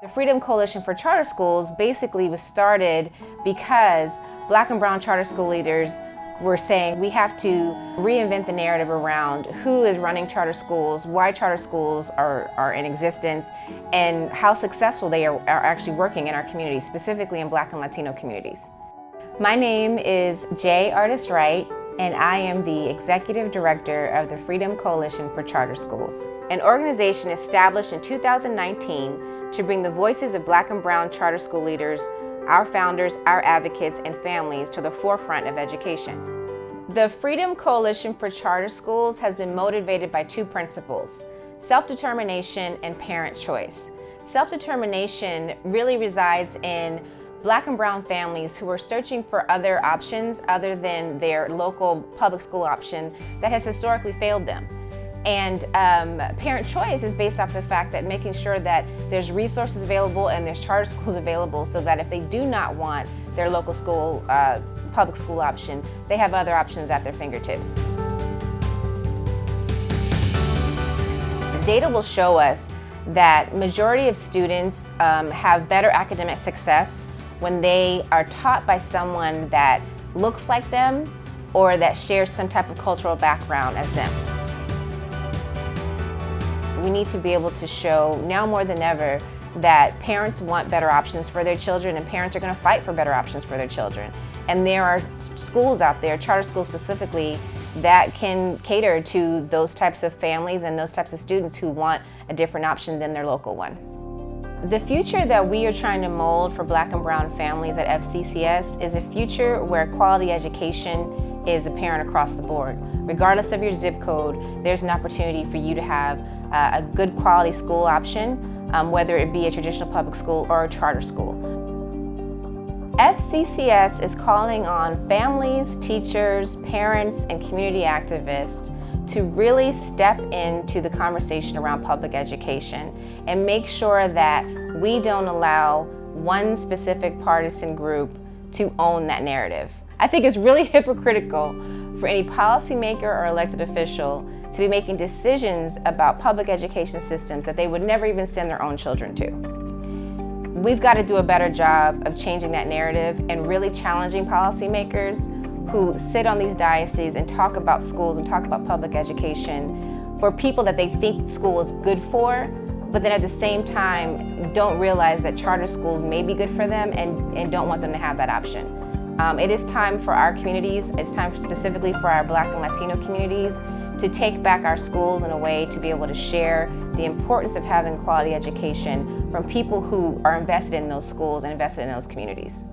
The Freedom Coalition for Charter Schools basically was started because Black and brown charter school leaders were saying we have to reinvent the narrative around who is running charter schools, why charter schools are in existence, and how successful they are actually working in our communities, specifically in Black and Latino communities. My name is Artis-Wright, and I am the Executive Director of the Freedom Coalition for Charter Schools, an organization established in 2019 to bring the voices of Black and brown charter school leaders, our founders, our advocates, and families to the forefront of education. The Freedom Coalition for Charter Schools has been motivated by two principles: self-determination and parent choice. Self-determination really resides in Black and brown families who are searching for other options other than their local public school option that has historically failed them. And parent choice is based off the fact that making sure that there's resources available and there's charter schools available so that if they do not want their local school, public school option, they have other options at their fingertips. The data will show us that majority of students have better academic success when they are taught by someone that looks like them or that shares some type of cultural background as them. We need to be able to show now more than ever that parents want better options for their children, and parents are going to fight for better options for their children. And there are schools out there, charter schools specifically, that can cater to those types of families and those types of students who want a different option than their local one. The future that we are trying to mold for Black and brown families at FCCS is a future where quality education is apparent across the board. Regardless of your zip code, there's an opportunity for you to have a good quality school option, whether it be a traditional public school or a charter school. FCCS is calling on families, teachers, parents, and community activists to really step into the conversation around public education and make sure that we don't allow one specific partisan group to own that narrative. I think it's really hypocritical for any policymaker or elected official to be making decisions about public education systems that they would never even send their own children to. We've got to do a better job of changing that narrative and really challenging policymakers who sit on these dioceses and talk about schools and talk about public education for people that they think school is good for, but then at the same time don't realize that charter schools may be good for them and don't want them to have that option. It is time for our communities, it's time specifically for our Black and Latino communities to take back our schools in a way to be able to share the importance of having quality education from people who are invested in those schools and invested in those communities.